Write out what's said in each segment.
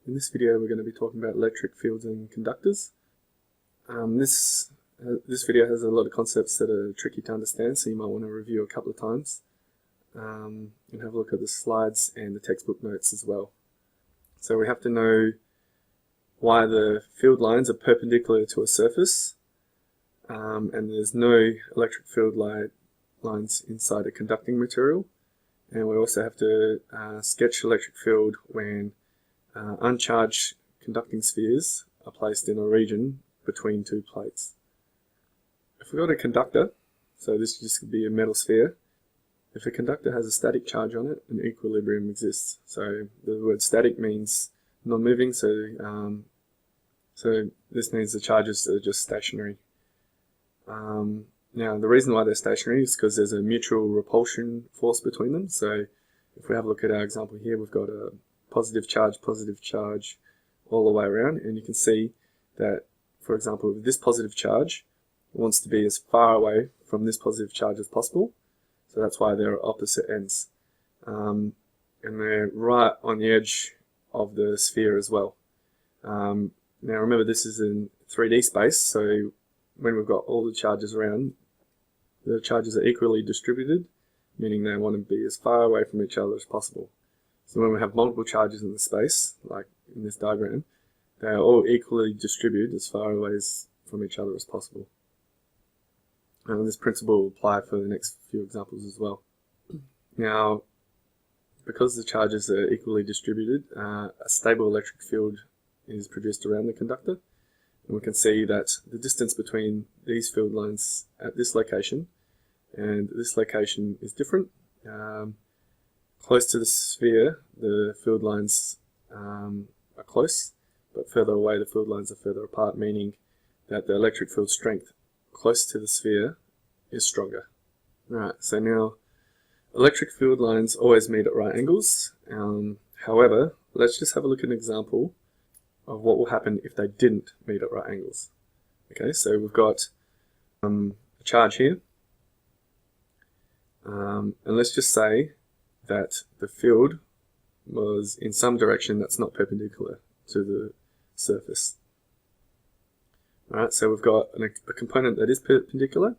In this video we're going to be talking about electric fields and conductors. This video has a lot of concepts that are tricky to understand, so you might want to review a couple of times and have a look at the slides and the textbook notes as well. So we have to know why the field lines are perpendicular to a surface, and there's no electric field lines inside a conducting material. And we also have to sketch electric field when uncharged conducting spheres are placed in a region between two plates. If we've got a conductor, so this just could be a metal sphere, if a conductor has a static charge on it, an equilibrium exists. So the word static means non-moving, so this means the charges are just stationary. Now the reason why they're stationary is because there's a mutual repulsion force between them. So if we have a look at our example here, we've got a positive charge all the way around, and you can see that, for example, this positive charge wants to be as far away from this positive charge as possible, so that's why they're opposite ends, and they're right on the edge of the sphere as well. Now remember, this is in 3D space, so when we've got all the charges around, the charges are equally distributed, meaning they want to be as far away from each other as possible. So when we have multiple charges in the space, like in this diagram, they are all equally distributed as far away from each other as possible. And this principle will apply for the next few examples as well. Now, because the charges are equally distributed, a stable electric field is produced around the conductor. And we can see that the distance between these field lines at this location and this location is different. Close to the sphere, the field lines are close, but further away the field lines are further apart, meaning that the electric field strength close to the sphere is stronger. Right, so now electric field lines always meet at right angles. However, let's just have a look at an example of what will happen if they didn't meet at right angles. Okay, so we've got a charge here, and let's just say that the field was in some direction that's not perpendicular to the surface. Alright, so we've got a component that is perpendicular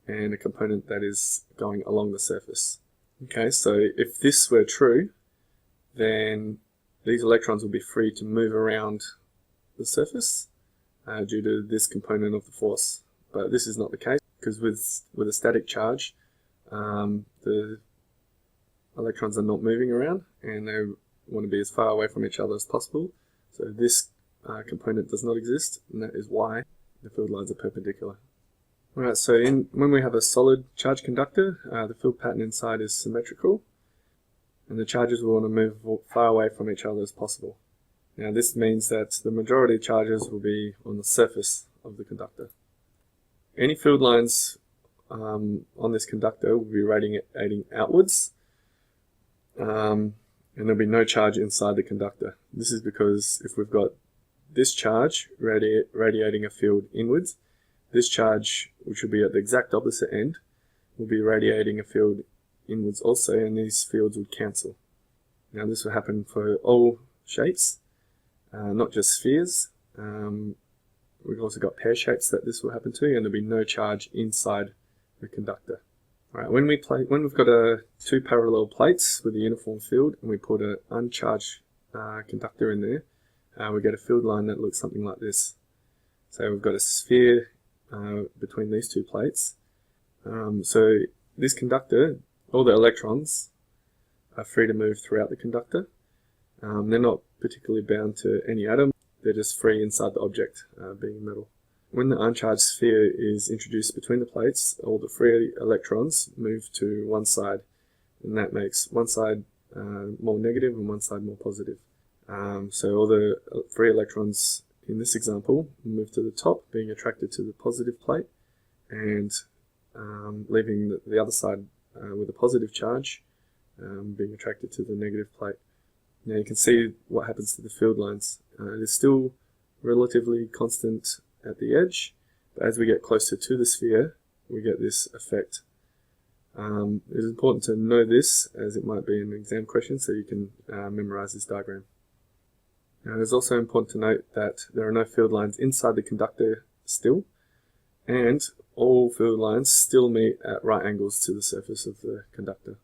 and a component that is going along the surface. Okay, so if this were true, then these electrons will be free to move around the surface due to this component of the force. But this is not the case, because with a static charge, the electrons are not moving around and they want to be as far away from each other as possible. So this component does not exist, and that is why the field lines are perpendicular. Alright, so when we have a solid charge conductor, the field pattern inside is symmetrical, and the charges will want to move far away from each other as possible. Now this means that the majority of charges will be on the surface of the conductor. Any field lines on this conductor will be radiating outwards, and there'll be no charge inside the conductor. This is because if we've got this charge radiating a field inwards, this charge, which will be at the exact opposite end, will be radiating a field inwards also, and these fields would cancel. Now this will happen for all shapes, not just spheres. We've also got pear shapes that this will happen to, and there'll be no charge inside the conductor. Right, when we've got two parallel plates with a uniform field and we put an uncharged conductor in there, we get a field line that looks something like this. So we've got a sphere between these two plates. So this conductor, all the electrons are free to move throughout the conductor. They're not particularly bound to any atom, they're just free inside the object, being metal. When the uncharged sphere is introduced between the plates, all the free electrons move to one side, and that makes one side more negative and one side more positive. So all the free electrons in this example move to the top, being attracted to the positive plate, and leaving the other side with a positive charge, being attracted to the negative plate. Now you can see what happens to the field lines. It is still relatively constant at the edge, but as we get closer to the sphere, we get this effect. It is important to know this, as it might be an exam question, so you can memorize this diagram. Now, it is also important to note that there are no field lines inside the conductor still, and all field lines still meet at right angles to the surface of the conductor.